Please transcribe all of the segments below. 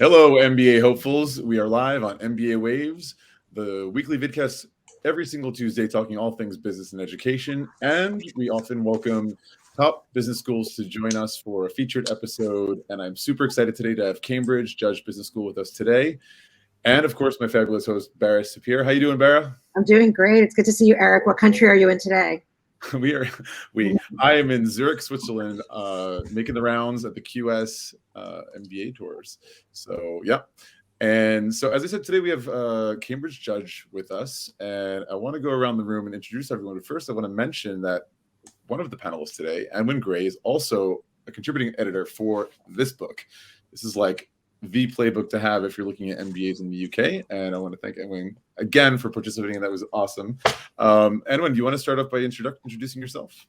Hello, MBA hopefuls. We are live on MBA Waves, the weekly vidcast every single Tuesday talking all things business and education. And we often welcome top business schools to join us for a featured episode. And I'm super excited today to have Cambridge Judge Business School with us today. And of course, my fabulous host, Bara Sapir. How you doing, Bara? I'm doing great. It's good to see you, Eric. What country are you in today? I am in Zurich, Switzerland, making the rounds at the QS MBA tours. So, yeah. And so, as I said, today we have Cambridge Judge with us, and I want to go around the room and introduce everyone. But first, I want to mention that one of the panelists today, Annwen G, is also a contributing editor for this book. This is like the playbook to have if you're looking at MBAs in the UK. And I want to thank Annwen again for participating. That was awesome. Annwen, do you want to start off by introducing yourself?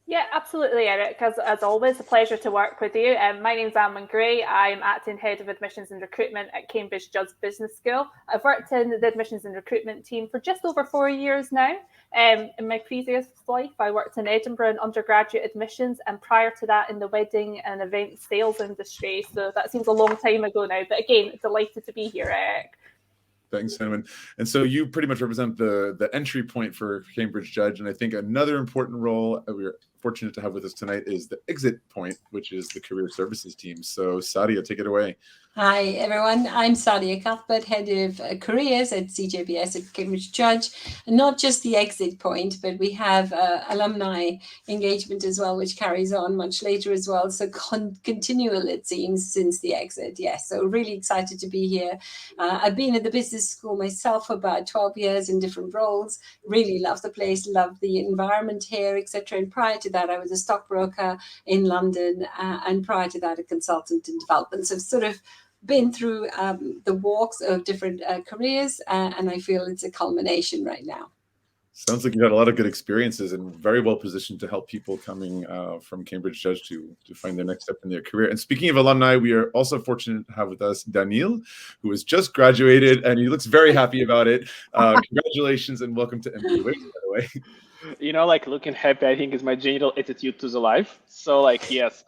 Yeah, absolutely, Eric. As always, a pleasure to work with you. My name's Annwen G. I'm acting head of admissions and recruitment at Cambridge Judge Business School. I've worked in the admissions and recruitment team for just over 4 years now. In my previous life, I worked in Edinburgh in undergraduate admissions, and prior to that in the wedding and event sales industry. So that seems a long time ago now. But again, delighted to be here, Eric. Thanks, Annwen. And so you pretty much represent the entry point for Cambridge Judge. And I think another important role that we're fortunate to have with us tonight is the exit point, which is the career services team. So Sadia, take it away. Hi, everyone. I'm Sadia Cuthbert, head of careers at CJBS at Cambridge Judge. And not just the exit point, but we have alumni engagement as well, which carries on much later as well. So continual, it seems, since the exit. Yes, so really excited to be here. I've been at the business school myself for about 12 years in different roles. Really love the place, love the environment here, etc. And prior to that, I was a stockbroker in London, and prior to that, a consultant in development. So sort of been through the walks of different careers, and I feel it's a culmination right now. Sounds like you've had a lot of good experiences and very well positioned to help people coming from Cambridge Judge to find their next step in their career. And speaking of alumni, we are also fortunate to have with us Daniil, who has just graduated, and he looks very happy about it. Congratulations and welcome to MBA Waves, by the way. You know, like looking happy, I think is my general attitude to the life. So like, yes.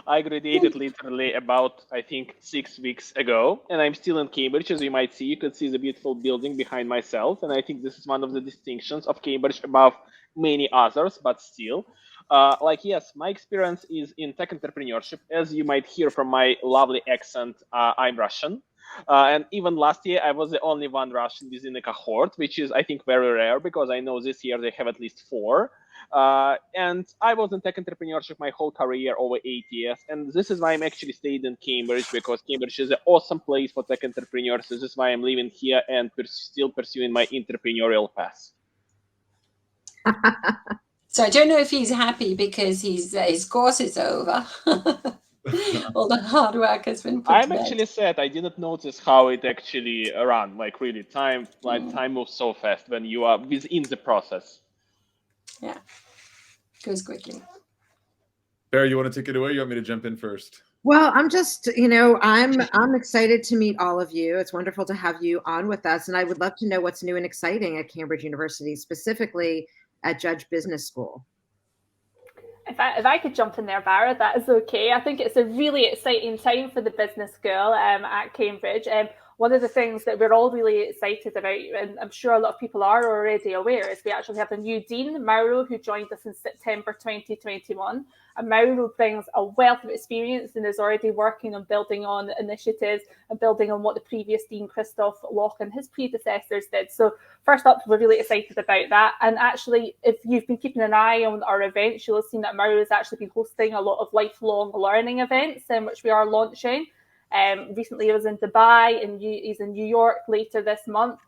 I graduated literally about, I think, 6 weeks ago, and I'm still in Cambridge. As you might see, you can see the beautiful building behind myself, and I think this is one of the distinctions of Cambridge above many others, but still. Yes, my experience is in tech entrepreneurship. As you might hear from my lovely accent, I'm Russian. And even last year, I was the only one Russian within a cohort, which is, I think, very rare, because I know this year they have at least 4. And I was in tech entrepreneurship my whole career, over 8 years. And this is why I'm actually stayed in Cambridge, because Cambridge is an awesome place for tech entrepreneurs. This is why I'm living here and still pursuing my entrepreneurial path. So I don't know if he's happy because his course is over. All the hard work has been put I'm to bed. actually sad. I didn't notice how it actually ran. Like really, time moves so fast when you are within the process. Yeah, goes quickly. Barry, you want to take it away? You want me to jump in first? Well, I'm just, I'm excited to meet all of you. It's wonderful to have you on with us. And I would love to know what's new and exciting at Cambridge University, specifically at Judge Business School. If I could jump in there, Bara, that is okay. I think it's a really exciting time for the business school at Cambridge. One of the things that we're all really excited about, and I'm sure a lot of people are already aware, is we actually have a new dean, Mauro, who joined us in September 2021. And Mauro brings a wealth of experience and is already working on building on initiatives and building on what the previous dean, Christoph Loch, and his predecessors did. So first up, we're really excited about that. And actually, if you've been keeping an eye on our events, you'll have seen that Mauro has actually been hosting a lot of lifelong learning events, which we are launching. Recently, he was in Dubai, and he's in New York later this month.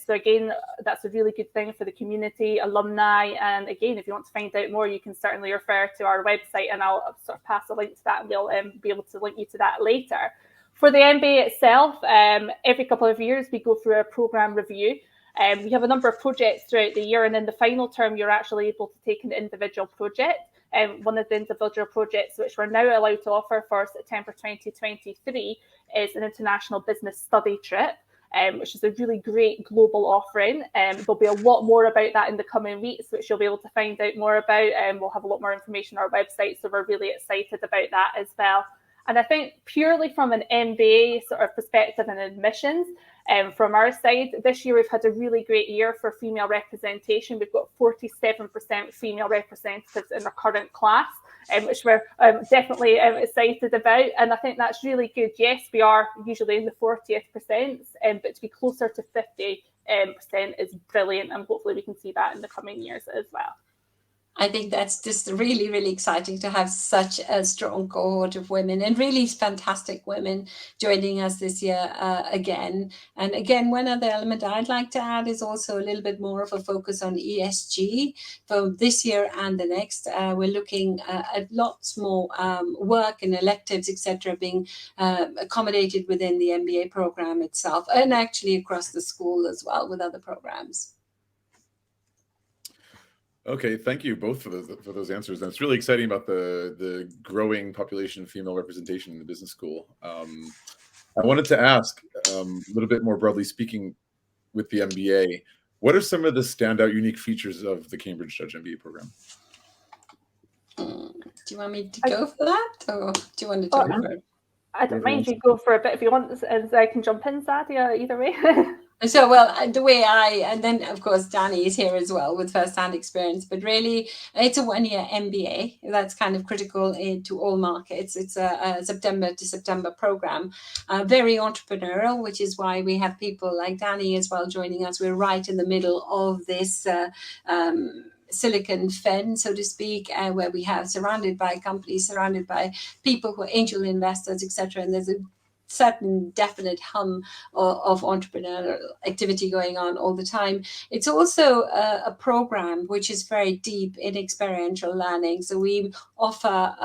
So again, that's a really good thing for the community, alumni. And again, if you want to find out more, you can certainly refer to our website, and I'll sort of pass a link to that, and we'll be able to link you to that later. For the MBA itself, every couple of years, we go through a program review. We have a number of projects throughout the year, and in the final term, you're actually able to take an individual project. One of the individual projects which we're now allowed to offer for September 2023 is an international business study trip, which is a really great global offering. There'll be a lot more about that in the coming weeks, which you'll be able to find out more about. We'll have a lot more information on our website, so we're really excited about that as well. And I think purely from an MBA sort of perspective and admissions, from our side, this year we've had a really great year for female representation. We've got 47% female representatives in our current class, which we're definitely excited about. And I think that's really good. Yes, we are usually in the 40th%, but to be closer to 50% is brilliant. And hopefully we can see that in the coming years as well. I think that's just really, really exciting to have such a strong cohort of women, and really fantastic women joining us this year again. And again, one other element I'd like to add is also a little bit more of a focus on ESG for this year and the next. We're looking at lots more work and electives, etc., being accommodated within the MBA program itself, and actually across the school as well with other programs. Okay, thank you both for those answers. And it's really exciting about the growing population of female representation in the business school. I wanted to ask a little bit more broadly speaking with the MBA, what are some of the standout unique features of the Cambridge Judge MBA program? Do you want me to go for that, or do you want to talk about it? I don't mind you go for a bit if you want, as I can jump in, Sadia, either way. So, well, the way and then of course Danny is here as well with first-hand experience, but really it's a one-year MBA. That's kind of critical to all markets. It's a September to September program, very entrepreneurial, which is why we have people like Danny as well joining us. We're right in the middle of this Silicon Fen, so to speak, where we have surrounded by companies, surrounded by people who are angel investors, etc. And there's a certain definite hum of entrepreneurial activity going on all the time. It's also a program which is very deep in experiential learning. So we offer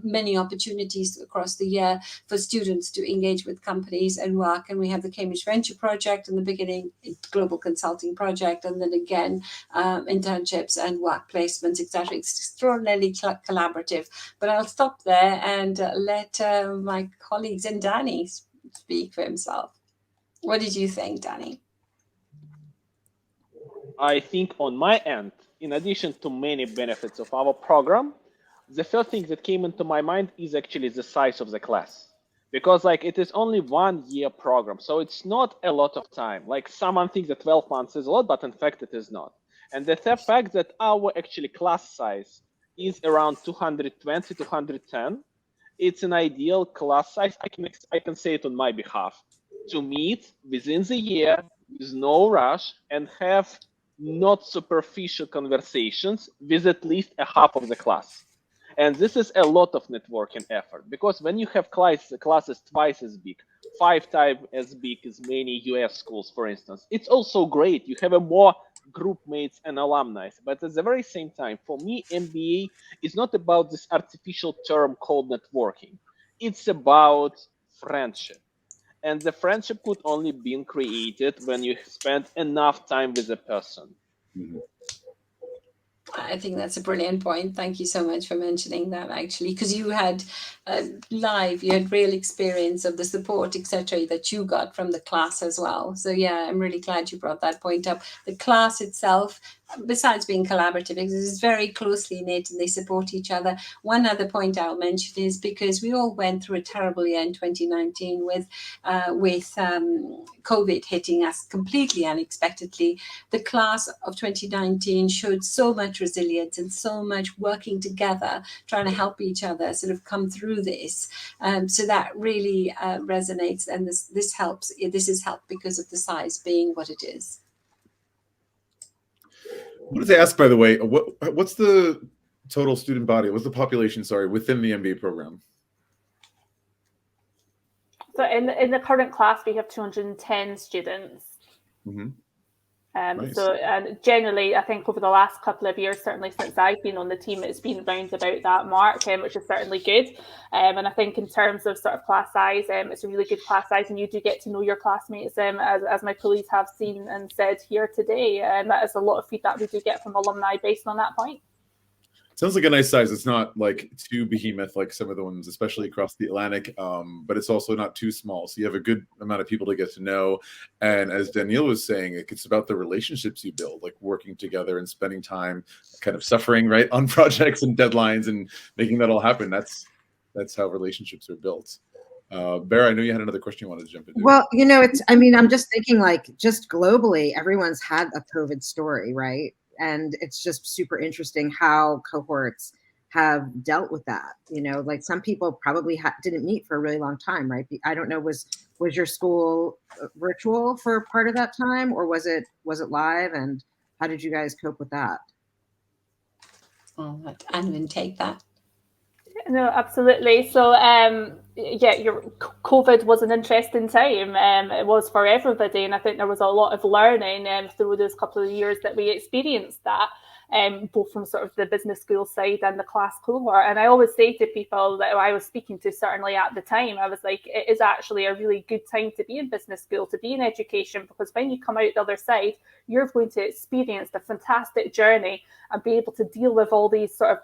many opportunities across the year for students to engage with companies and work. And we have the Cambridge Venture Project in the beginning, Global Consulting Project, and then again, internships and work placements, etc. It's extraordinarily collaborative. But I'll stop there and let my colleagues and Danny speak for himself. What did you think, Danny? I think on my end, in addition to many benefits of our program, the first thing that came into my mind is actually the size of the class. Because like it is only 1 year program, so it's not a lot of time. Like someone thinks that 12 months is a lot, but in fact it is not. And the third fact that our actually class size is around 220, 210. It's an ideal class size. I can say it on my behalf, to meet within the year with no rush and have not superficial conversations with at least a half of the class. And this is a lot of networking effort, because when you have classes twice as big, 5 times as big as many US schools, for instance, it's also great. You have a more group mates and alumni. But at the very same time, for me, MBA is not about this artificial term called networking. It's about friendship. And the friendship could only be created when you spend enough time with a person. Mm-hmm. I think that's a brilliant point. Thank you so much for mentioning that, actually, because you had you had real experience of the support, etc., that you got from the class as well. So yeah, I'm really glad you brought that point up. The class itself, besides being collaborative, is very closely knit and they support each other. One other point I'll mention is because we all went through a terrible year in 2019 with COVID hitting us completely unexpectedly. The class of 2019 showed so much resilience and so much working together, trying to help each other sort of come through this. So that really resonates, and this helps. This is helped because of the size being what it is. I wanted to ask, by the way, what's the total student body? What's the population, sorry, within the MBA program? So in the current class, we have 210 students. Mm-hmm. Nice. So generally, I think over the last couple of years, certainly since I've been on the team, it's been around about that mark, which is certainly good. And I think in terms of sort of class size, it's a really good class size, and you do get to know your classmates, as my colleagues have seen and said here today. And that is a lot of feedback we do get from alumni based on that point. Sounds like a nice size. It's not like too behemoth like some of the ones, especially across the Atlantic, but it's also not too small. So you have a good amount of people to get to know. And as Daniil was saying, it's about the relationships you build, like working together and spending time kind of suffering, right, on projects and deadlines and making that all happen. That's That's how relationships are built. Bara, I know you had another question you wanted to jump into. Well, you know, I mean, I'm just thinking, like, just globally, everyone's had a COVID story, right? And it's just super interesting how cohorts have dealt with that. You know, like some people probably didn't meet for a really long time, right? I don't know, was your school virtual for part of that time, or was it live? And how did you guys cope with that? I'll let Annwen take that. No, absolutely. So, yeah, COVID was an interesting time. It was for everybody, and I think there was a lot of learning through those couple of years that we experienced that, both from sort of the business school side and the class cohort. And I always say to people that I was speaking to, certainly at the time, I was like, it is actually a really good time to be in business school, to be in education, because when you come out the other side, you're going to experience a fantastic journey and be able to deal with all these sort of,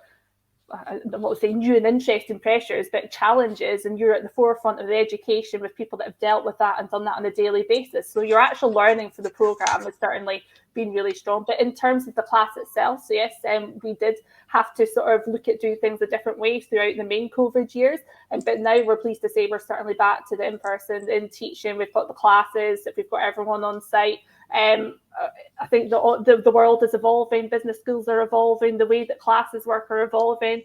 I don't want to say new and interesting pressures, but challenges, and you're at the forefront of the education with people that have dealt with that and done that on a daily basis. So your actual learning for the programme has certainly been really strong. But in terms of the class itself, so yes, we did have to sort of look at doing things a different way throughout the main COVID years. But now we're pleased to say we're certainly back to the in-person in teaching. We've got the classes, we've got everyone on site. I think the world is evolving, business schools are evolving, the way that classes work are evolving.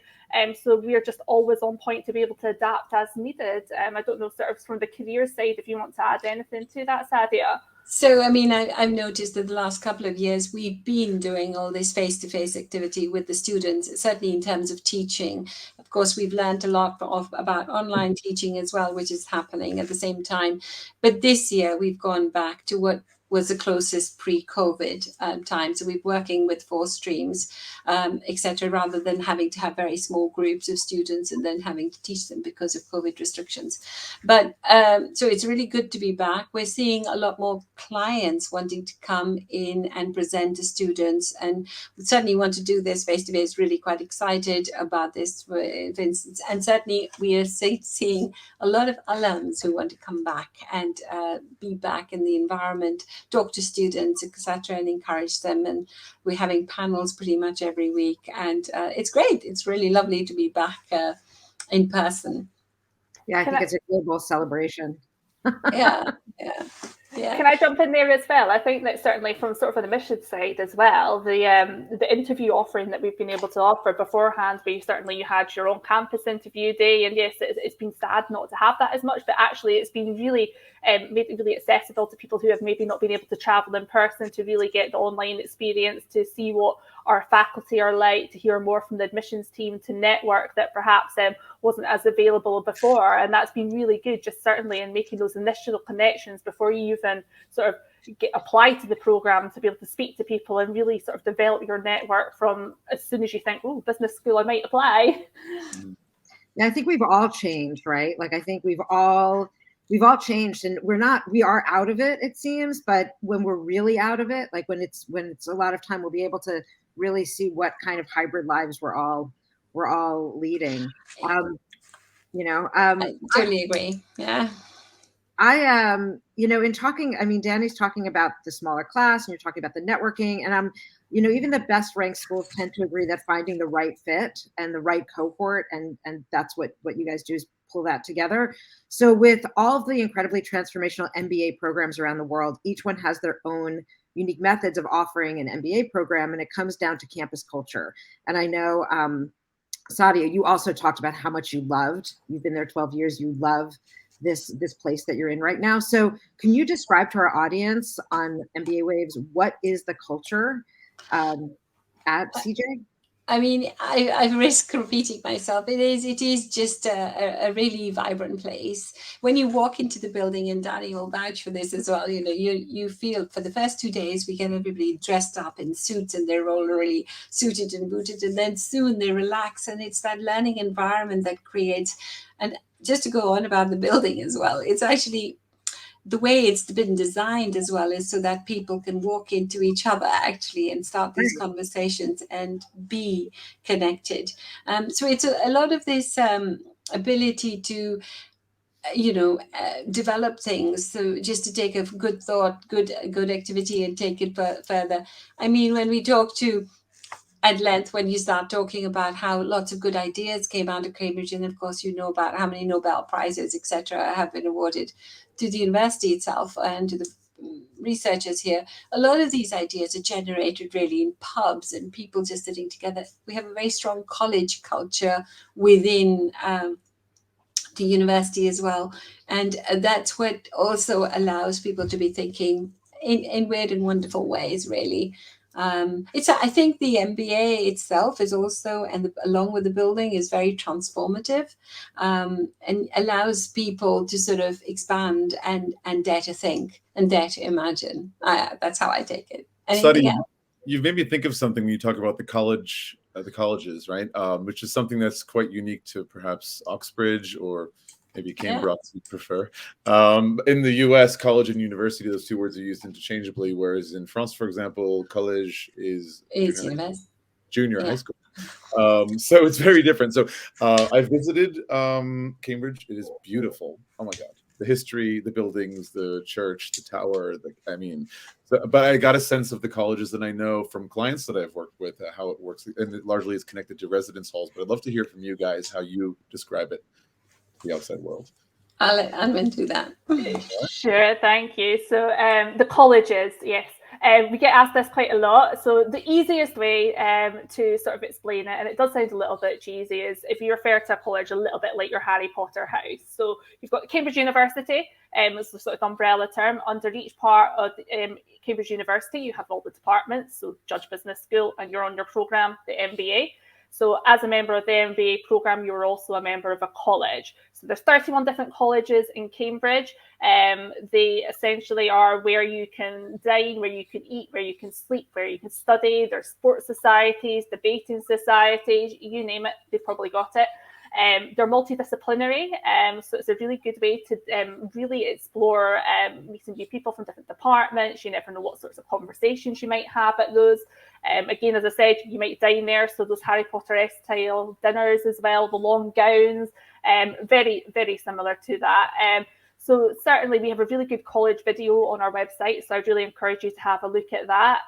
So we're just always on point to be able to adapt as needed. I don't know, sort of from the career side, if you want to add anything to that, Sadia. So, I mean, I've noticed that the last couple of years, we've been doing all this face-to-face activity with the students, certainly in terms of teaching. Of course, we've learned a lot about online teaching as well, which is happening at the same time. But this year, we've gone back to what was the closest pre-COVID time. So we're working with 4 streams, etc., rather than having to have very small groups of students and then having to teach them because of COVID restrictions. But so it's really good to be back. We're seeing a lot more clients wanting to come in and present to students, and we certainly want to do this face-to-face. Really quite excited about this, for instance. And certainly we are seeing a lot of alums who want to come back and be back in the environment, talk to students, etc., and encourage them. And we're having panels pretty much every week, and it's great. It's really lovely to be back in person. Yeah, I think it's a global celebration. Yeah. Can I jump in there as well? I think that certainly from sort of an admissions side as well, the interview offering that we've been able to offer beforehand, where you had your own campus interview day, and yes, it's been sad not to have that as much, but actually it's been really made it really accessible to people who have maybe not been able to travel in person, to really get the online experience, to see what our faculty are like, to hear more from the admissions team, to network that perhaps wasn't as available before. And that's been really good, just certainly in making those initial connections before you even sort of apply to the program, to be able to speak to people and really sort of develop your network from as soon as you think, oh, business school, I might apply. Yeah, I think we've all changed, right? Like, I think we've all changed, and we are out of it, it seems, but when we're really out of it, like when it's a lot of time, we'll be able to really see what kind of hybrid lives we're all leading. I totally agree. Yeah. In talking, I mean, Danny's talking about the smaller class and you're talking about the networking, and even the best ranked schools tend to agree that finding the right fit and the right cohort, and that's what you guys do, is pull that together. So with all of the incredibly transformational MBA programs around the world, each one has their own unique methods of offering an MBA program, and it comes down to campus culture. And I know, Sadia, you also talked about how much you've been there 12 years, you love this place that you're in right now. So can you describe to our audience on MBA Waves, what is the culture at CJ? I mean, I risk repeating myself. It is just a really vibrant place. When you walk into the building, and Danny will vouch for this as well, you feel, for the first 2 days, we get everybody dressed up in suits and they're all really suited and booted, and then soon they relax, and it's that learning environment that creates. And just to go on about the building as well, it's actually, the way it's been designed as well is so that people can walk into each other actually and start these conversations and be connected. So it's a lot of this ability to, develop things. So just to take a good thought, good activity, and take it further. I mean, when we talk to at length when you start talking about how lots of good ideas came out of Cambridge, and of course you know about how many Nobel Prizes, etc., have been awarded to the university itself and to the researchers here. A lot of these ideas are generated really in pubs and people just sitting together. We have a very strong college culture within the university as well, and that's what also allows people to be thinking in weird and wonderful ways, really. I think the MBA itself is also, and along with the building, is very transformative, and allows people to sort of expand and dare to think and dare to imagine. That's how I take it. Anything else? You've made me think of something when you talk about the colleges, right? Which is something that's quite unique to perhaps Oxbridge or maybe Cambridge, you prefer. In the US, college and university, those two words are used interchangeably, whereas in France, for example, college is junior high school. So it's very different. So I visited Cambridge. It is beautiful. Oh my God. The history, the buildings, the church, the tower. But I got a sense of the colleges, and I know from clients that I've worked with how it works, and it largely is connected to residence halls. But I'd love to hear from you guys how you describe it to the outside world. I'll let Annwen do that. Sure, thank you. So the colleges, yes. We get asked this quite a lot. So the easiest way to sort of explain it, and it does sound a little bit cheesy, is if you refer to a college a little bit like your Harry Potter house. So you've got Cambridge University, it's the sort of umbrella term. Under each part of Cambridge University, you have all the departments. So Judge Business School, and you're on your programme, the MBA. So as a member of the MBA programme, you're also a member of a college. So there's 31 different colleges in Cambridge. They essentially are where you can dine, where you can eat, where you can sleep, where you can study. There's sports societies, debating societies, you name it, they've probably got it. They're multidisciplinary, so it's a really good way to really explore meeting new people from different departments. You never know what sorts of conversations you might have at those. Again, as I said, you might dine there, so those Harry Potter-esque style dinners as well, the long gowns, very, very similar to that. So certainly we have a really good college video on our website, so I'd really encourage you to have a look at that.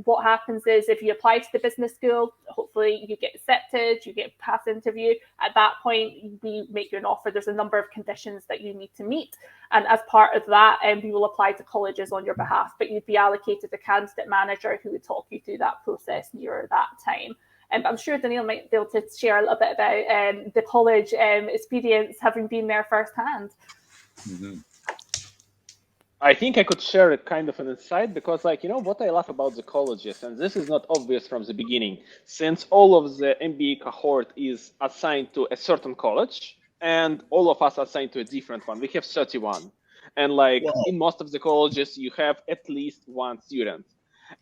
What happens is if you apply to the business school, hopefully you get accepted, you get a pass interview. At that point, we make you an offer. There's a number of conditions that you need to meet. And as part of that, we will apply to colleges on your behalf, but you'd be allocated a candidate manager who would talk you through that process near that time. But I'm sure Daniil might be able to share a little bit about the college experience, having been there firsthand. Mm-hmm. I think I could share it kind of an insight because, like, you know, what I love about the colleges, and this is not obvious from the beginning, since all of the MBA cohort is assigned to a certain college and all of us assigned to a different one. We have 31. And like in most of the colleges, you have at least one student.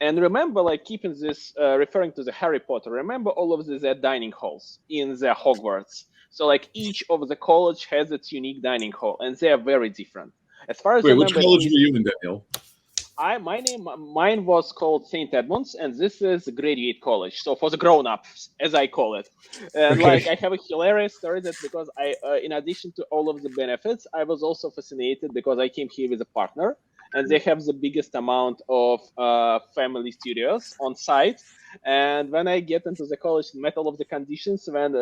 And remember, like keeping this, referring to the Harry Potter, remember all of the dining halls in the Hogwarts. So like each of the college has its unique dining hall and they are very different. As far as which college were you in, Daniil? Mine was called St. Edmunds, and this is a graduate college. So for the grown-ups, as I call it. And like I have a hilarious story that because I, in addition to all of the benefits, I was also fascinated because I came here with a partner, and they have the biggest amount of family studios on site. And when I get into the college, met all of the conditions when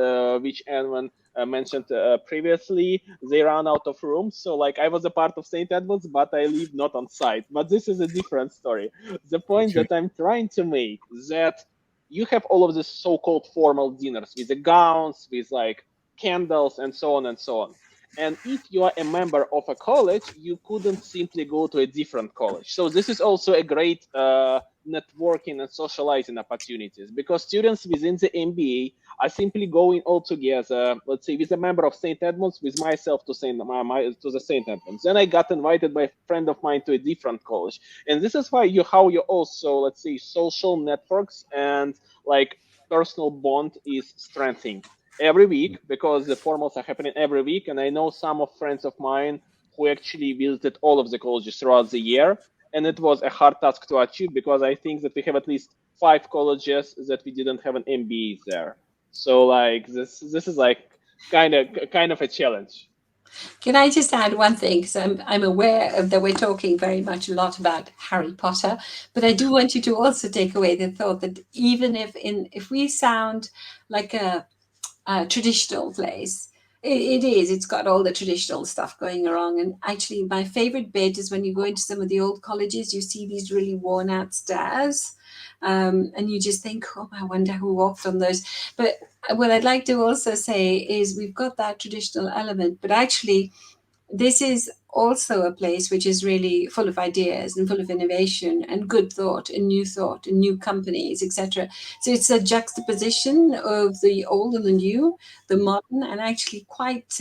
which Annwen mentioned previously, they ran out of rooms. So like I was a part of St. Edmunds, but I live not on site. But this is a different story. The point that I'm trying to make that you have all of these so-called formal dinners with the gowns, with like candles and so on and so on. And if you are a member of a college, you couldn't simply go to a different college. So this is also a great networking and socializing opportunities because students within the MBA are simply going all together, let's say with a member of St. Edmunds, with myself to the St. Edmunds. Then I got invited by a friend of mine to a different college. And this is why how you also, let's say, social networks and like personal bond is strengthening every week because the formals are happening every week. And I know some of friends of mine who actually visited all of the colleges throughout the year. And it was a hard task to achieve because I think that we have at least 5 colleges that we didn't have an MBA there. So like this is like kind of a challenge. Can I just add one thing? Because I'm aware of that we're talking very much a lot about Harry Potter, but I do want you to also take away the thought that even if we sound like a traditional place, it's got all the traditional stuff going along. And actually, my favorite bit is when you go into some of the old colleges, you see these really worn out stairs. And you just think, oh, I wonder who walked on those. But what I'd like to also say is we've got that traditional element, but actually this is also a place which is really full of ideas and full of innovation and good thought and new companies, etc. So it's a juxtaposition of the old and the new, the modern, and actually quite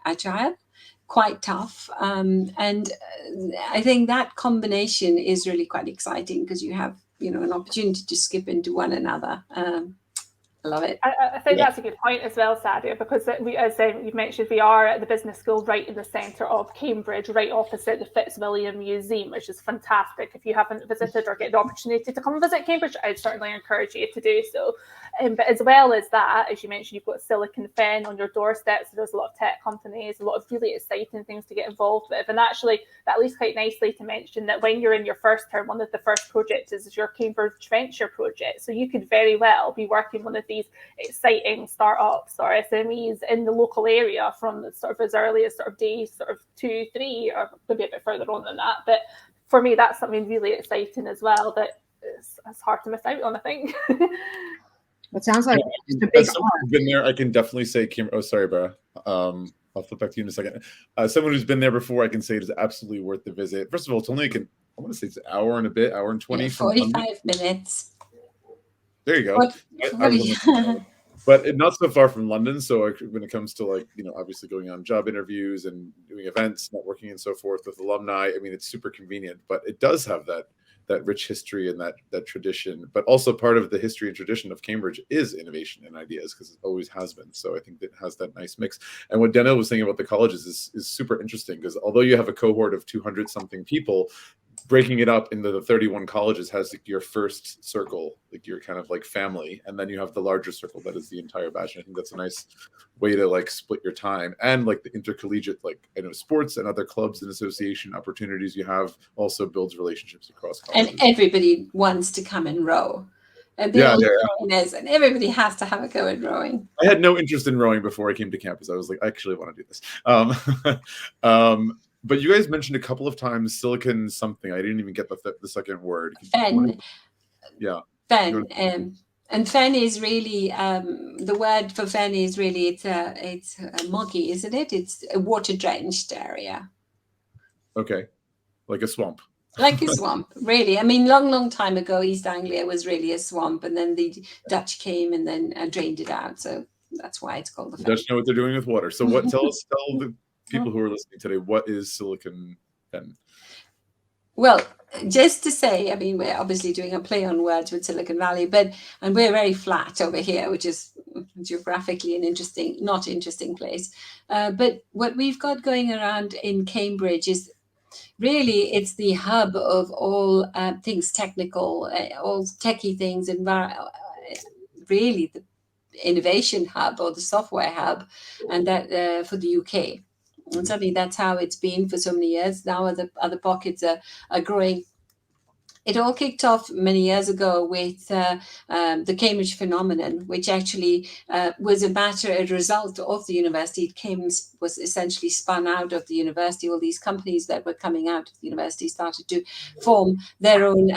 agile, quite tough. And I think that combination is really quite exciting because you have, an opportunity to skip into one another. I love it. I think that's a good point as well, Sadia, because as you've mentioned, we are at the business school right in the centre of Cambridge, right opposite the Fitzwilliam Museum, which is fantastic. If you haven't visited or get the opportunity to come visit Cambridge, I'd certainly encourage you to do so. But as well as that, as you mentioned, you've got Silicon Fen on your doorstep, so there's a lot of tech companies, a lot of really exciting things to get involved with. And actually, that leads quite nicely to mention that when you're in your first term, one of the first projects is your Cambridge Venture project. So you could very well be working one of these exciting startups or SMEs in the local area from sort of as early as sort of day sort of 2, 3, or maybe a bit further on than that. But for me, that's something really exciting as well that it's hard to miss out on, I think. It sounds like it's a big someone who's been there. I can definitely say, oh, sorry, Bara. I'll flip back to you in a second. Someone who's been there before, I can say it is absolutely worth the visit. First of all, it's only I want to say it's an hour and a bit, hour and 20. 45 minutes. There you go. But not so far from London. So when it comes to obviously going on job interviews and doing events, networking and so forth with alumni, I mean, it's super convenient, but it does have that rich history and that tradition. But also part of the history and tradition of Cambridge is innovation and ideas, because it always has been. So I think that it has that nice mix. And what Daniil was saying about the colleges is super interesting, because although you have a cohort of 200 something people, breaking it up into the 31 colleges has your first circle, your kind of family, and then you have the larger circle that is the entire batch. And I think that's a nice way to split your time, and the intercollegiate sports and other clubs and association opportunities you have also builds relationships across colleges. And everybody wants to come and row. And and everybody has to have a go at rowing. I had no interest in rowing before I came to campus. I was like, I actually want to do this. But you guys mentioned a couple of times silicon something. I didn't even get the second word. Fen. Yeah. Fen. And fen is really the word for fen is really it's a moggy, isn't it? It's a water drenched area. Okay, like a swamp. Like a swamp, really. I mean, long time ago, East Anglia was really a swamp, and then the Dutch came and then drained it out. So that's why it's called the fen. The Dutch know what they're doing with water. So what? tell the people who are listening today, what is Silicon Fen? Well, just to say, I mean, we're obviously doing a play on words with Silicon Valley, and we're very flat over here, which is geographically an not interesting place. But what we've got going around in Cambridge is really, it's the hub of all things technical, all techie things, and really the innovation hub or the software hub, and that for the UK. And certainly that's how it's been for so many years. Now other pockets are growing. It all kicked off many years ago with the Cambridge phenomenon, which actually was a result of the university. Was essentially spun out of the university. All these companies that were coming out of the university started to form their own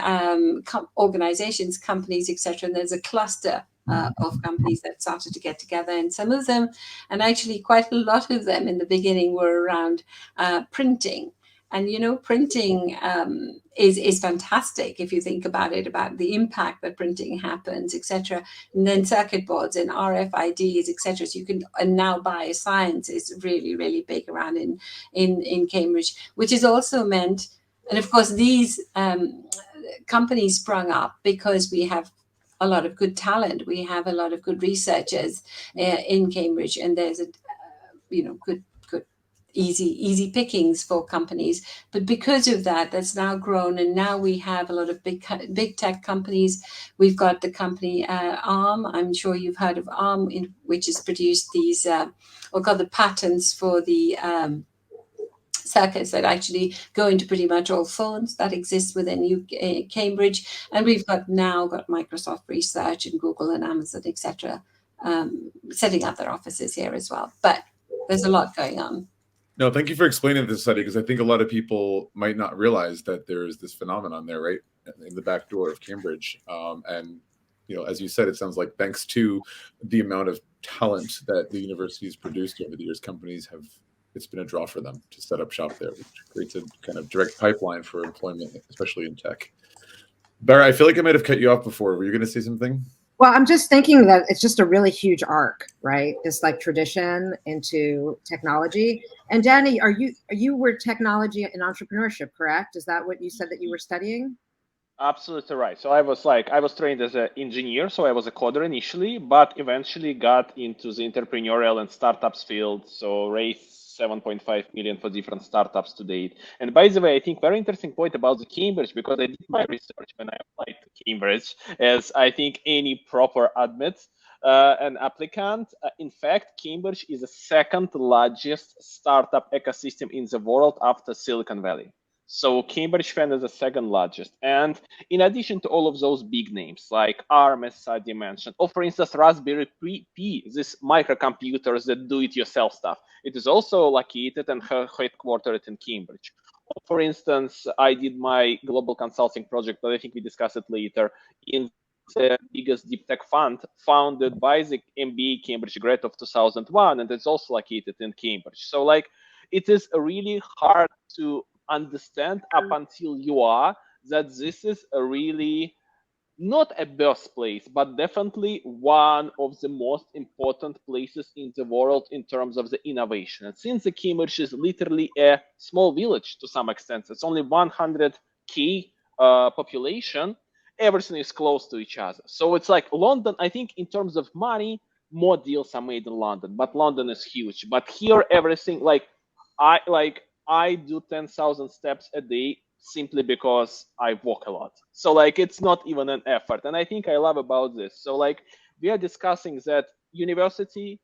organizations, companies, etc. And there's a cluster of companies that started to get together, and some of them, and actually quite a lot of them in the beginning, were around printing. And printing is fantastic if you think about it, about the impact that printing happens, etc. And then circuit boards and RFIDs, etc. So you can, and now bioscience is really, really big around in Cambridge, which is also meant, and of course these companies sprung up because we have a lot of good talent. We have a lot of good researchers in Cambridge, and there's a good easy pickings for companies. But because of that, that's now grown, and now we have a lot of big tech companies. We've got the company Arm. I'm sure you've heard of Arm, which has produced these or got the patents for the circuits that actually go into pretty much all phones that exist within Cambridge. And we've now got Microsoft Research and Google and Amazon, etc., setting up their offices here as well. But there's a lot going on. No, thank you for explaining this, Sadia, because I think a lot of people might not realize that there is this phenomenon there, right, in the back door of Cambridge. And, as you said, it sounds like thanks to the amount of talent that the university has produced over the years, it's been a draw for them to set up shop there, which creates a kind of direct pipeline for employment, especially in tech. Bara, I feel like I might have cut you off before. Were you going to say something? Well, I'm just thinking that it's just a really huge arc, right? It's like tradition into technology. And Danny, you were technology and entrepreneurship, correct? Is that what you said that you were studying? Absolutely right. So I was trained as an engineer, so I was a coder initially, but eventually got into the entrepreneurial and startups field. So raised 7.5 million for different startups to date. And by the way, I think very interesting point about the Cambridge, because I did my research when I applied to Cambridge, as I think any proper admit an applicant. In fact, Cambridge is the second largest startup ecosystem in the world after Silicon Valley. So Cambridge Fan is the second largest. And in addition to all of those big names like ARM, as Sadia mentioned, or for instance, Raspberry Pi, these microcomputers that do it yourself stuff, it is also located and headquartered in Cambridge. Or for instance, I did my global consulting project, but I think we discuss it later, in the biggest deep tech fund founded by the MBA Cambridge grad of 2001, and it's also located in Cambridge. So like, it is really hard to understand up until you are that this is a really not a birthplace, but definitely one of the most important places in the world in terms of the innovation. And since the Cambridge is literally a small village to some extent, it's only 100K population, everything is close to each other. So it's like London, I think in terms of money, more deals are made in London, but London is huge. But here, everything, I do 10,000 steps a day simply because I walk a lot. So like, it's not even an effort. And I think I love about this. So like, we are discussing that university,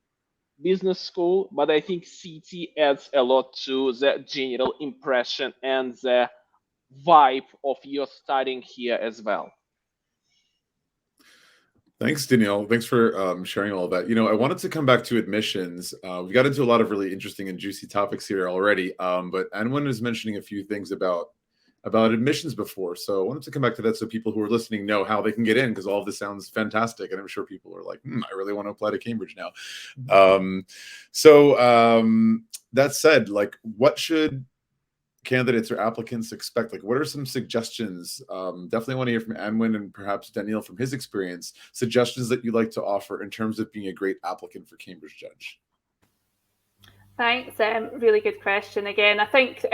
business school, but I think CT adds a lot to the general impression and the vibe of your studying here as well. Thanks, Daniil. Thanks for sharing all of that. I wanted to come back to admissions. We got into a lot of really interesting and juicy topics here already, but Annwen was mentioning a few things about admissions before. So I wanted to come back to that so people who are listening know how they can get in, because all of this sounds fantastic. And I'm sure people are like, I really want to apply to Cambridge now. That said, like, what should candidates or applicants expect? Like, what are some suggestions? Definitely want to hear from Annwen and perhaps Daniil from his experience, suggestions that you'd like to offer in terms of being a great applicant for Cambridge Judge. Thanks. Really good question. Again, I think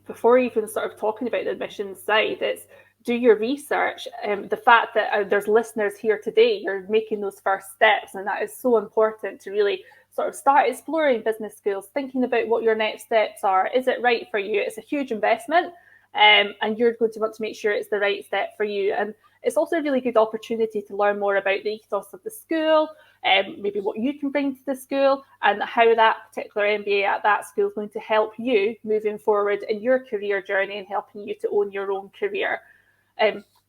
before even sort of talking about the admissions side, it's do your research. The fact that there's listeners here today, you're making those first steps, and that is so important to really sort of start exploring business schools, thinking about what your next steps are. Is it right for you? It's a huge investment, and you're going to want to make sure it's the right step for you. And it's also a really good opportunity to learn more about the ethos of the school, maybe what you can bring to the school, and how that particular MBA at that school is going to help you moving forward in your career journey and helping you to own your own career.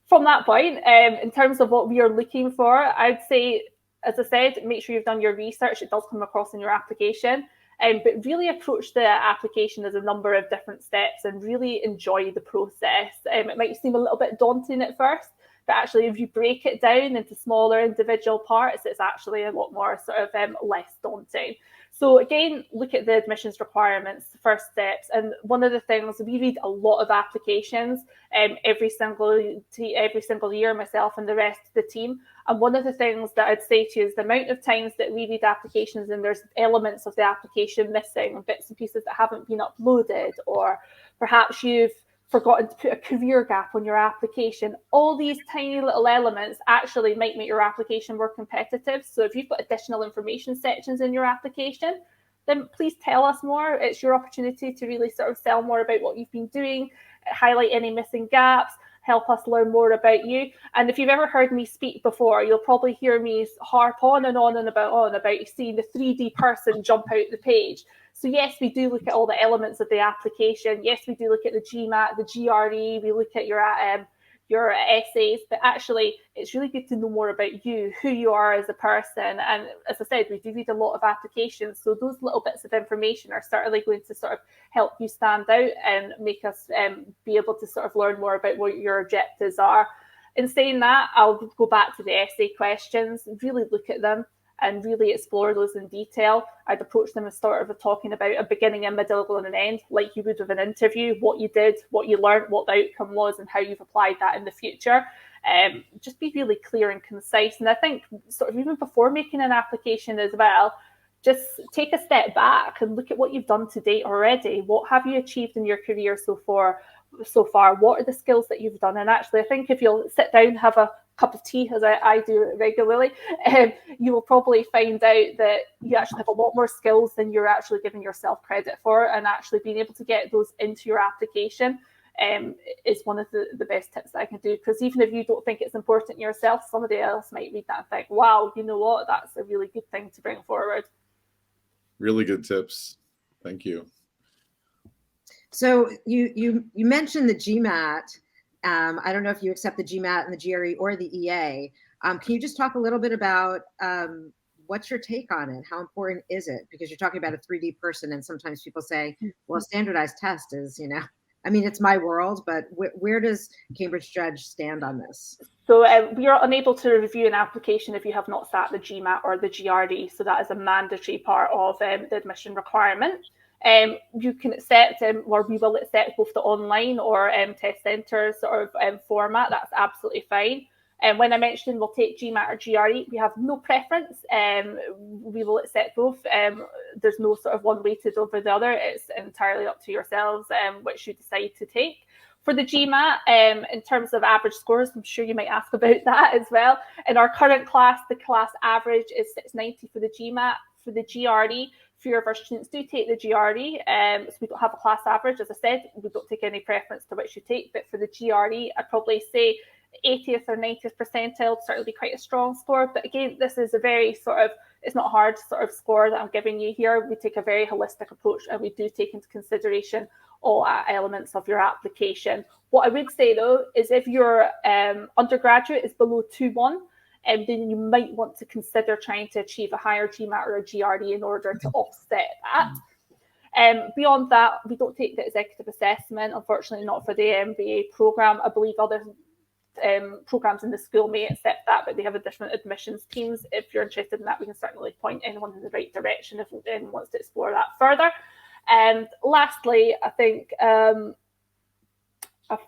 From that point, in terms of what we are looking for, I'd say, as I said, make sure you've done your research. It does come across in your application, but really approach the application as a number of different steps and really enjoy the process. It might seem a little bit daunting at first, but actually if you break it down into smaller individual parts, it's actually a lot more sort of less daunting. So again, look at the admissions requirements, the first steps. And one of the things, we read a lot of applications every single year, myself and the rest of the team. And one of the things that I'd say to you is the amount of times that we read applications and there's elements of the application missing, bits and pieces that haven't been uploaded, or perhaps you've forgotten to put a career gap on your application. All these tiny little elements actually might make your application more competitive. So if you've got additional information sections in your application, then please tell us more. It's your opportunity to really sort of sell more about what you've been doing, highlight any missing gaps, help us learn more about you. And if you've ever heard me speak before, you'll probably hear me harp on and on and about seeing the 3D person jump out the page. So yes, we do look at all the elements of the application. Yes, we do look at the GMAT, the GRE, we look at your essays, but actually it's really good to know more about you, who you are as a person. And as I said, we do read a lot of applications, so those little bits of information are certainly going to sort of help you stand out and make us be able to sort of learn more about what your objectives are. In saying that, I'll go back to the essay questions, really look at them and really explore those in detail. I'd approach them as sort of talking about a beginning, a middle, and an end, like you would with an interview, what you did, what you learned, what the outcome was, and how you've applied that in the future. Just be really clear and concise. And I think sort of even before making an application as well, just take a step back and look at what you've done to date already. What have you achieved in your career so far? What are the skills that you've done? And actually, I think if you'll sit down, have a cup of tea, as I do regularly, you will probably find out that you actually have a lot more skills than you're actually giving yourself credit for, and actually being able to get those into your application is one of the best tips that I can do, because even if you don't think it's important yourself, somebody else might read that and think, wow, you know what, that's a really good thing to bring forward. Really good tips. Thank you. So you mentioned the GMAT. I don't know if you accept the GMAT and the GRE or the EA. Can you just talk a little bit about what's your take on it? How important is it? Because you're talking about a 3D person, and sometimes people say, well, a standardized test is, I mean, it's my world, but where does Cambridge Judge stand on this? So we are unable to review an application if you have not sat the GMAT or the GRE. So that is a mandatory part of the admission requirement. You can accept, or we will accept both the online or test centre sort of format. That's absolutely fine. And when I mentioned we'll take GMAT or GRE, we have no preference. We will accept both. There's no sort of one weighted over the other. It's entirely up to yourselves which you decide to take. For the GMAT, in terms of average scores, I'm sure you might ask about that as well. In our current class, the class average is 690 for the GMAT. For the GRE, fewer of our students do take the GRE, so we don't have a class average. As I said, we don't take any preference to which you take, but for the GRE, I'd probably say 80th or 90th percentile would certainly be quite a strong score. But again, this is a very it's not hard sort of score that I'm giving you here. We take a very holistic approach, and we do take into consideration all elements of your application. What I would say though is if your undergraduate is below 2.1, then you might want to consider trying to achieve a higher GMAT or a GRE in order to offset that. Beyond that, we don't take the executive assessment, unfortunately not for the MBA programme. I believe other programmes in the school may accept that, but they have a different admissions teams. If you're interested in that, we can certainly point anyone in the right direction if anyone wants to explore that further. And lastly, I think I've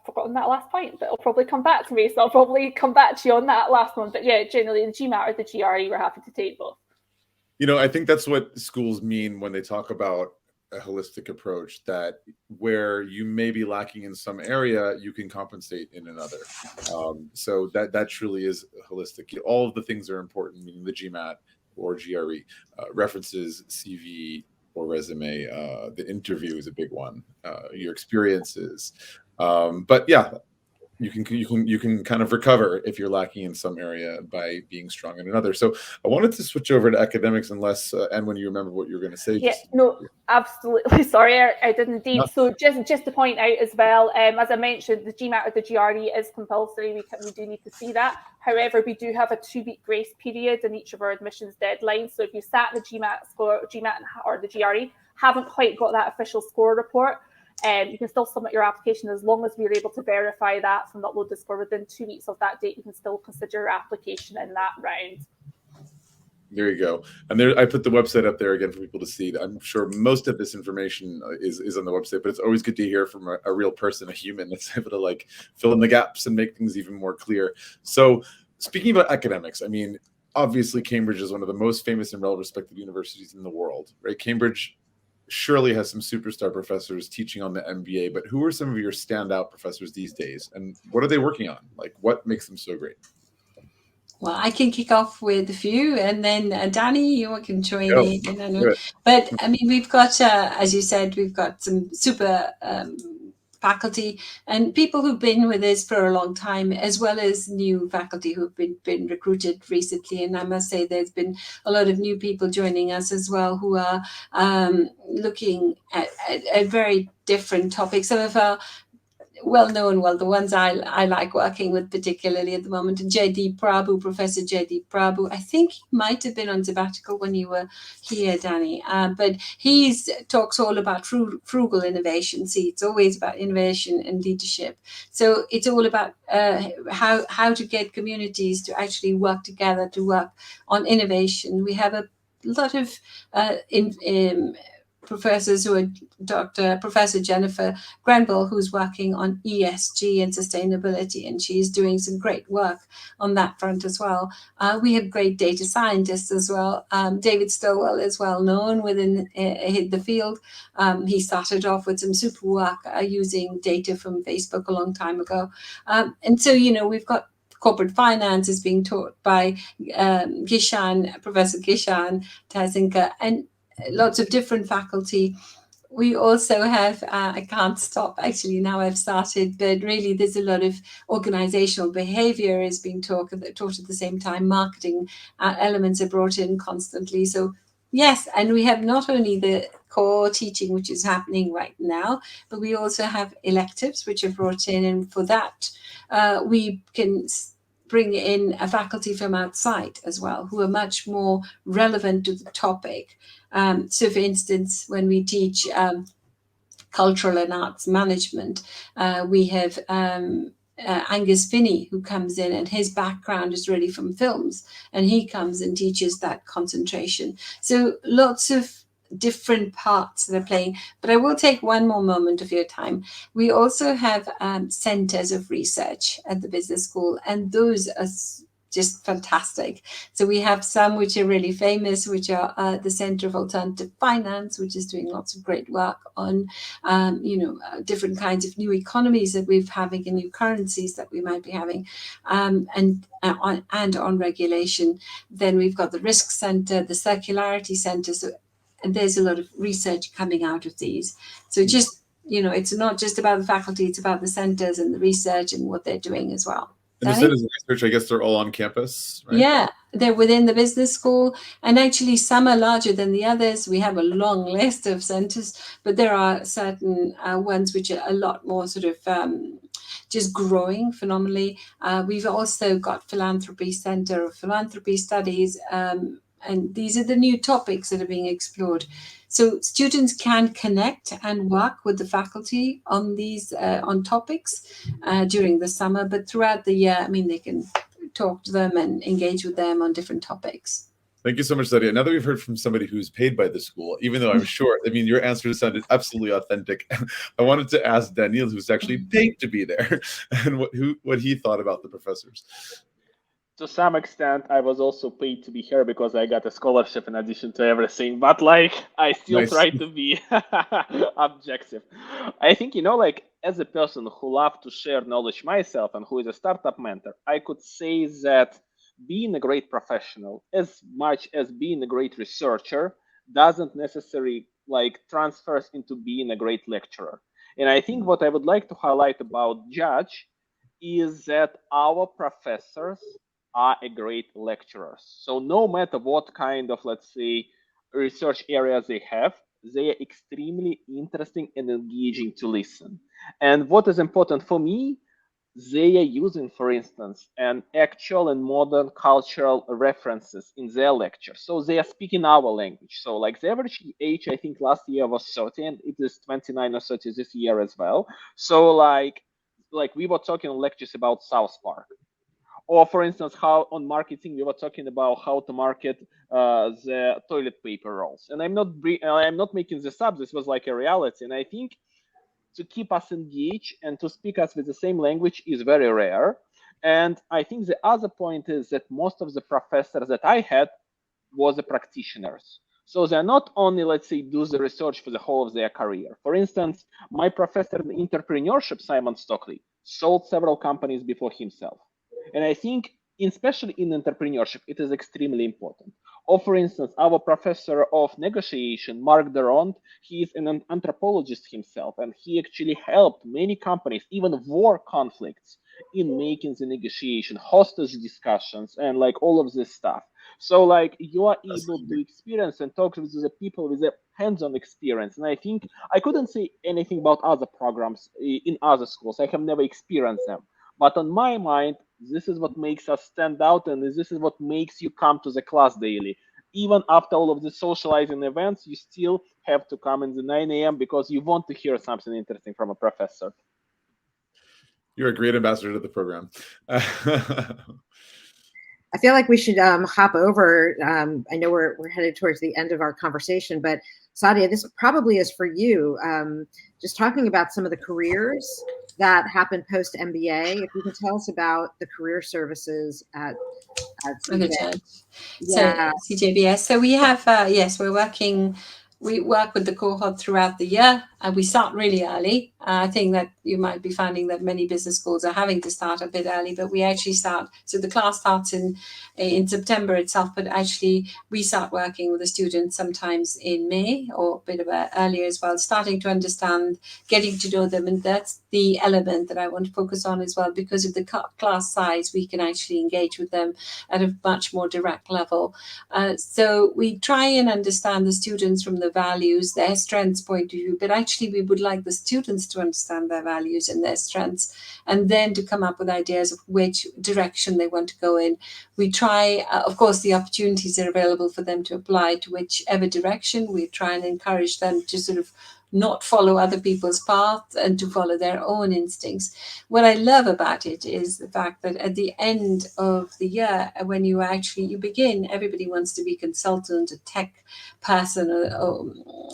forgotten that last point, but it'll probably come back to me. So I'll probably come back to you on that last one. But yeah, generally the GMAT or the GRE, we're happy to take both. I think that's what schools mean when they talk about a holistic approach, that where you may be lacking in some area, you can compensate in another. So that truly is holistic. All of the things are important, meaning the GMAT or GRE, references, CV or resume, the interview is a big one, your experiences. But yeah, you can kind of recover if you're lacking in some area by being strong in another. So I wanted to switch over to academics, unless and when you remember what you were going to say. Yeah, no, absolutely. Sorry, I did indeed. No. So just to point out as well, as I mentioned, the GMAT or the GRE is compulsory. We do need to see that. However, we do have a 2-week grace period in each of our admissions deadlines. So if you sat the GMAT or the GRE, haven't quite got that official score report, you can still submit your application as long as we're able to verify that from the uploaded score within 2 weeks of that date. You can still consider your application in that round. There you go. And there, I put the website up there again for people to see. I'm sure most of this information is on the website, but it's always good to hear from a real person, a human that's able to fill in the gaps and make things even more clear. So speaking about academics, I mean, obviously Cambridge is one of the most famous and well-respected universities in the world, right? Cambridge surely has some superstar professors teaching on the MBA, but who are some of your standout professors these days, and what are they working on? What makes them so great? Well, I can kick off with a few, and then Danny, you can join in. But I mean, we've got, as you said, we've got some super faculty and people who've been with us for a long time, as well as new faculty who've been recruited recently. And I must say there's been a lot of new people joining us as well who are looking at very different topics. Some of our well-known, the ones I like working with particularly at the moment, Jaideep Prabhu, Professor Jaideep Prabhu. I think he might have been on sabbatical when you were here, Danny, but he talks all about frugal innovation. See, it's always about innovation and leadership. So it's all about how to get communities to actually work together to work on innovation. We have a lot of professors who are Professor Jennifer Grenville, who's working on ESG and sustainability, and she's doing some great work on that front as well. We have great data scientists as well. David Stowell is well known within the field. He started off with some super work using data from Facebook a long time ago. And so, we've got corporate finance is being taught by Professor Gishan Tazinka, and lots of different faculty. We also have, I can't stop actually, now I've started, but really there's a lot of organizational behavior is being taught at the same time. Marketing elements are brought in constantly. So yes, and we have not only the core teaching, which is happening right now, but we also have electives which are brought in. And for that, we can bring in a faculty from outside as well, who are much more relevant to the topic. So, for instance, when we teach cultural and arts management, we have Angus Finney, who comes in, and his background is really from films, and he comes and teaches that concentration. So lots of different parts that are playing. But I will take one more moment of your time. We also have centers of research at the business school, and those are just fantastic. So we have some which are really famous, which are the Center of Alternative Finance, which is doing lots of great work on, different kinds of new economies that we're having and new currencies that we might be having, and on regulation. Then we've got the Risk Center, the Circularity Center. So, and there's a lot of research coming out of these. So just, it's not just about the faculty, it's about the centers and the research and what they're doing as well. And the centers of research, I guess they're all on campus, right? Yeah, they're within the business school, and actually some are larger than the others. We have a long list of centers, but there are certain ones which are a lot more sort of just growing phenomenally. We've also got Philanthropy Center of Philanthropy Studies, and these are the new topics that are being explored. So students can connect and work with the faculty on these on topics during the summer, but throughout the year, they can talk to them and engage with them on different topics. Thank you so much, Sadia. Now that we've heard from somebody who's paid by the school, even though I'm sure, your answer sounded absolutely authentic. I wanted to ask Daniil, who's actually paid to be there, and what he thought about the professors. To some extent, I was also paid to be here because I got a scholarship in addition to everything. But I still try to be objective. I think, as a person who loves to share knowledge myself and who is a startup mentor, I could say that being a great professional, as much as being a great researcher, doesn't necessarily transfers into being a great lecturer. And I think what I would like to highlight about Judge is that our professors are a great lecturers. So no matter what kind of, let's say, research areas they have, they are extremely interesting and engaging to listen. And what is important for me, they are using, for instance, an actual and modern cultural references in their lecture. So they are speaking our language. So the average age, I think last year was 30, and it is 29 or 30 this year as well. So we were talking lectures about South Park. Or, for instance, how on marketing we were talking about how to market the toilet paper rolls. And I'm not making this up. This was a reality. And I think to keep us engaged and to speak us with the same language is very rare. And I think the other point is that most of the professors that I had was the practitioners. So they're not only, let's say, do the research for the whole of their career. For instance, my professor in entrepreneurship, Simon Stockley, sold several companies before himself. And I think especially in entrepreneurship, it is extremely important. Or for instance, our professor of negotiation, Mark Durant, he is an anthropologist himself, and he actually helped many companies, even war conflicts, in making the negotiation, hostage discussions, and like all of this stuff. So like you are able to experience and talk with the people with a hands-on experience. And I think I couldn't say anything about other programs in other schools. I have never experienced them. But on my mind, this is what makes us stand out, and this is what makes you come to the class daily. Even after all of the socializing events, you still have to come in the 9 a.m. because you want to hear something interesting from a professor. You're a great ambassador to the program. I feel like we should hop over. I know we're headed towards the end of our conversation, but Sadia, this probably is for you. Just talking about some of the careers that happen post MBA. If you can tell us about the career services at CJ. Yeah. So CJBS. So we have yes, we work with the cohort throughout the year. We start really early. I think that you might be finding that many business schools are having to start a bit early, but we actually start. So the class starts in September itself, but actually we start working with the students sometimes in May or a bit earlier as well, starting to understand, getting to know them. And that's the element that I want to focus on as well, because of the class size, we can actually engage with them at a much more direct level. So we try and understand the students from the values, their strengths point of view, but actually we would like the students to understand their values and their strengths, and then to come up with ideas of which direction they want to go in. We try, of course, the opportunities are available for them to apply to whichever direction. We try and encourage them to sort of not follow other people's paths and to follow their own instincts. What I love about it is the fact that at the end of the year, when you begin, everybody wants to be consultant, a tech person,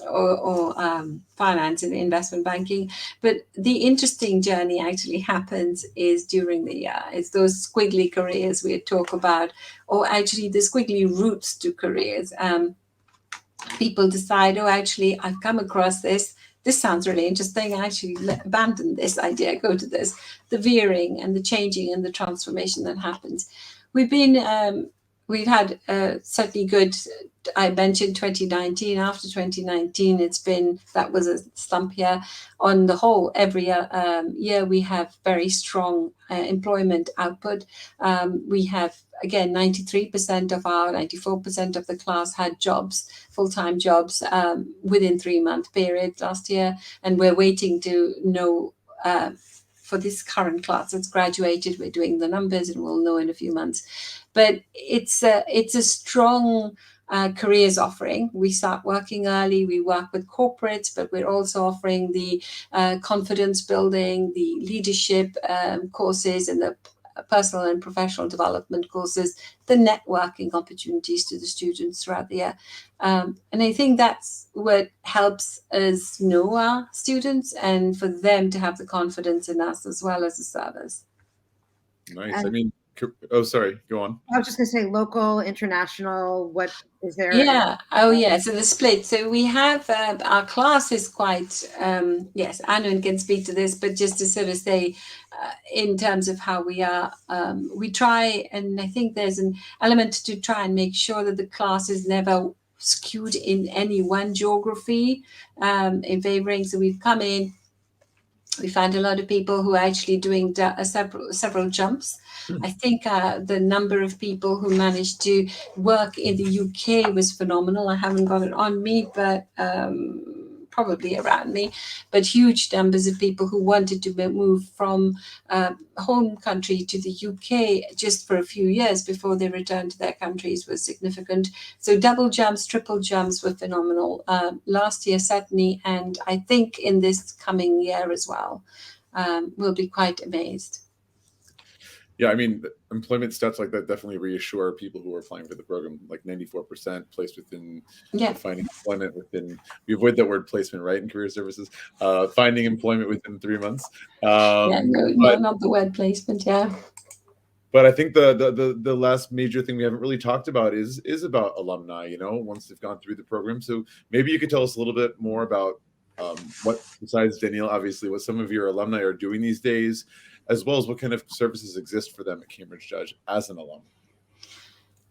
or finance and investment banking. But the interesting journey actually happens is during the year. It's those squiggly careers we talk about, or actually the squiggly routes to careers. People decide, oh, actually, I've come across this. This sounds really interesting. I actually abandon this idea, go to this. The veering and the changing and the transformation that happens. We've had certainly good. I mentioned 2019. After 2019, that was a slump year. On the whole, every year we have very strong employment output. We have, again, 94% of the class had jobs, full-time jobs, within 3-month period last year, and we're waiting to know. For this current class that's graduated, we're doing the numbers and we'll know in a few months. But it's a strong careers offering. We start working early, we work with corporates, but we're also offering the confidence building, the leadership courses, and the personal and professional development courses, the networking opportunities to the students throughout the year. And I think that's what helps us know our students and for them to have the confidence in us as well as a service. Nice. I mean, oh, sorry, go on. I was just going to say local, international, what is there? Yeah. Oh, yeah. So the split. So we have our class is quite, yes, Annwen can speak to this, but just to sort of say, in terms of how we are, we try, and I think there's an element to try and make sure that the class is never skewed in any one geography in favoring. So we've come in, we found a lot of people who are actually doing several jumps. I think the number of people who managed to work in the UK was phenomenal. I haven't got it on me, but probably around me. But huge numbers of people who wanted to move from home country to the UK just for a few years before they returned to their countries was significant. So double jumps, triple jumps were phenomenal last year, certainly. And I think in this coming year as well, we'll be quite amazed. Yeah, I mean, employment stats like that definitely reassure people who are applying for the program. Like 94% placed within finding employment within. We avoid that word placement, right, in career services. Finding employment within 3 months. Not the word placement. Yeah. But I think the last major thing we haven't really talked about is about alumni. You know, once they've gone through the program. So maybe you could tell us a little bit more about what, besides Daniil, obviously, what some of your alumni are doing these days. as well as what kind of services exist for them at Cambridge Judge as an alum.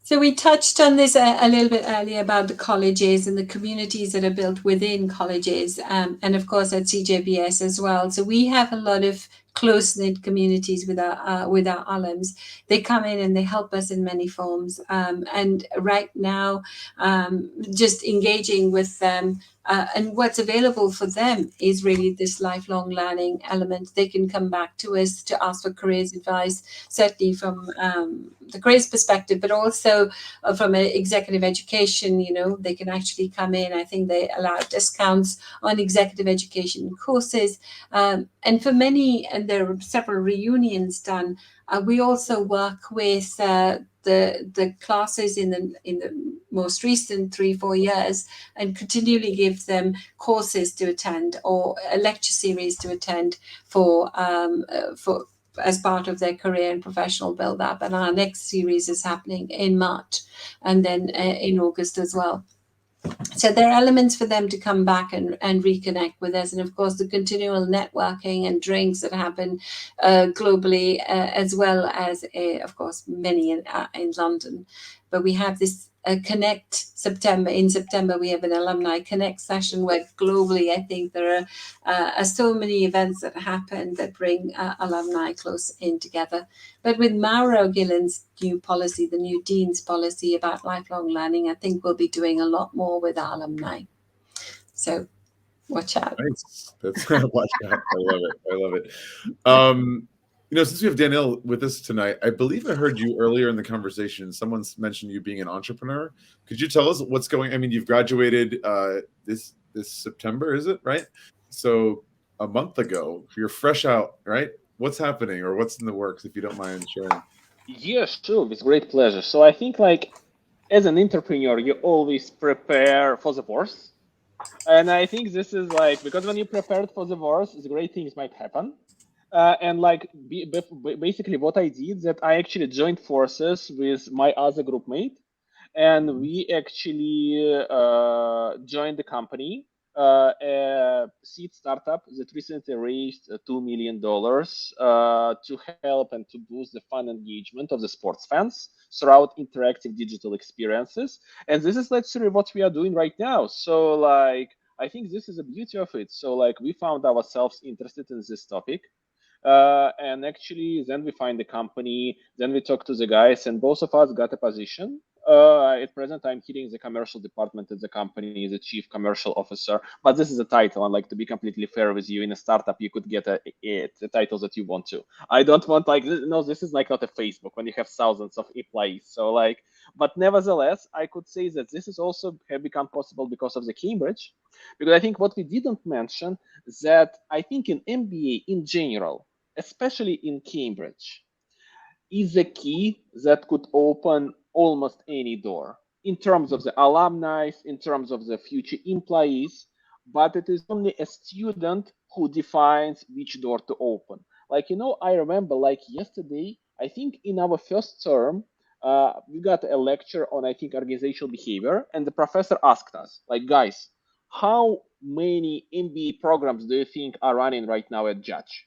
So we touched on this a little bit earlier about the colleges and the communities that are built within colleges, and of course at CJBS as well. So we have a lot of close-knit communities with our alums. They come in and they help us in many forms. And right now, just engaging with them and what's available for them is really this lifelong learning element. They can come back to us to ask for careers advice, certainly from the careers perspective, but also from an executive education. You know, they can actually come in. I think they allow discounts on executive education courses. And for many, and there are several reunions done, we also work with the classes in the most recent 3-4 years and continually give them courses to attend or a lecture series to attend for as part of their career and professional build up. And our next series is happening in March and then in August as well. So there are elements for them to come back and reconnect with us. And of course, the continual networking and drinks that happen globally, as well as, of course, many in London. But we have this Connect September. In September, we have an Alumni Connect session where globally, I think there are so many events that happen that bring alumni close in together. But with Mauro Gillen's new policy, the new Dean's policy about lifelong learning, I think we'll be doing a lot more with our alumni. So watch out. Nice. That's watch out. I love it. I love it. You know, since we have Daniil with us tonight, I believe I heard you earlier in the conversation. Someone's mentioned you being an entrepreneur. Could you tell us what's going? I mean, you've graduated this September, is it right? So a month ago, you're fresh out, right? What's happening or what's in the works, if you don't mind sharing? Yeah, sure, with great pleasure. So I think, like, as an entrepreneur, you always prepare for the worst. And I think this is like, because when you prepared for the worst, the great things might happen. And like basically what I did, that I actually joined forces with my other group mate, and we actually joined the company, a seed startup that recently raised $2 million to help and to boost the fan engagement of the sports fans throughout interactive digital experiences. And this is literally what we are doing right now. So like, I think this is the beauty of it. So like, we found ourselves interested in this topic. And actually, then we find the company, then we talk to the guys, and both of us got a position. At present, I'm heading the commercial department at the company, the chief commercial officer. But this is a title, and like, to be completely fair with you, in a startup, you could get a title that you want to. I don't want, like, no, this is like not a Facebook when you have thousands of employees. So like, but nevertheless, I could say that this is also have become possible because of the Cambridge. Because I think what we didn't mention is that I think in MBA in general, especially in Cambridge, is a key that could open almost any door in terms of the alumni, in terms of the future employees, but it is only a student who defines which door to open. Like, you know, I remember like yesterday, I think in our first term, we got a lecture on, I think, organizational behavior, and the professor asked us, like, guys, how many MBA programs do you think are running right now at Judge?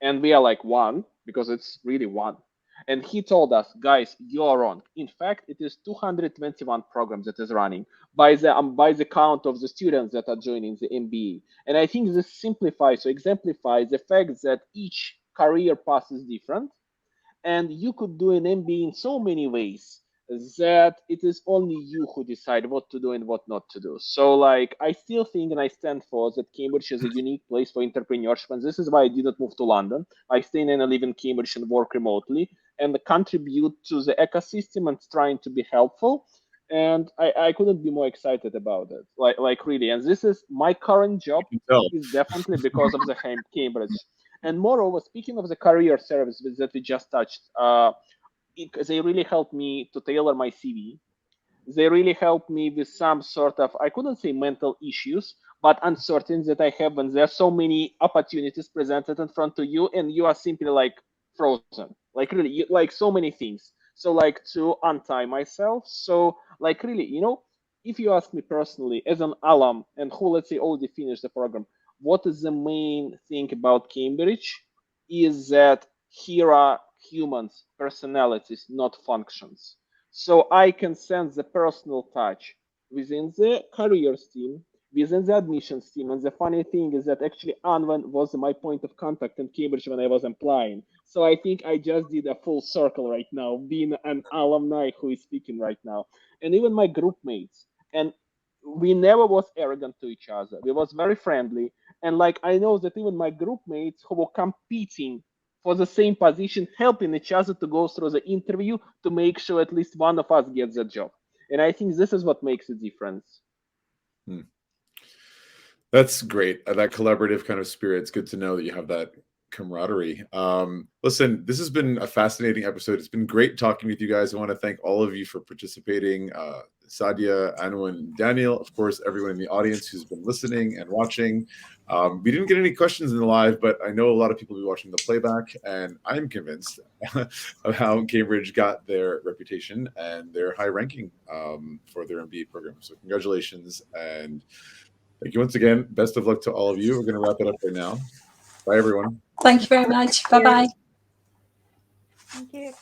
And we are like, one, because it's really one. And he told us, guys, you're wrong. In fact, it is 221 programs that is running by the count of the students that are joining the MBA. And I think this simplifies or exemplifies the fact that each career path is different. And you could do an MBA in so many ways that it is only you who decide what to do and what not to do. So like, I still think, and I stand for, that Cambridge is a unique place for entrepreneurship. And this is why I did not move to London. I stay and I live in Cambridge and work remotely and contribute to the ecosystem and trying to be helpful. And I couldn't be more excited about it. Like really. And this is my current job is definitely because of the Cambridge. And moreover, speaking of the career service that we just touched, they really helped me to tailor my CV. They really helped me with some sort of, I couldn't say mental issues, but uncertainty that I have when there are so many opportunities presented in front of you and you are simply like frozen, like really, like so many things. So like to untie myself. So like really, you know, if you ask me personally as an alum and who, let's say, already finished the program, what is the main thing about Cambridge is that here are humans, personalities, not functions. So I can sense the personal touch within the careers team, within the admissions team. And the funny thing is that actually Annwen was my point of contact in Cambridge when I was applying. So I think I just did a full circle right now, being an alumni who is speaking right now. And even my group mates. And we never was arrogant to each other. We was very friendly. And like I know that even my group mates who were competing for the same position, helping each other to go through the interview to make sure at least one of us gets the job. And I think this is what makes a difference. That's great. That collaborative kind of spirit. It's good to know that you have that camaraderie. Listen, this has been a fascinating episode. It's been great talking with you guys. I want to thank all of you for participating. Sadia, Annwen, Daniil, of course, everyone in the audience who's been listening and watching. We didn't get any questions in the live, but I know a lot of people will be watching the playback, and I'm convinced of how Cambridge got their reputation and their high ranking for their MBA program. So congratulations, and thank you once again. Best of luck to all of you. We're going to wrap it up right now. Bye, everyone. Thank you very much. Bye-bye. Thank you.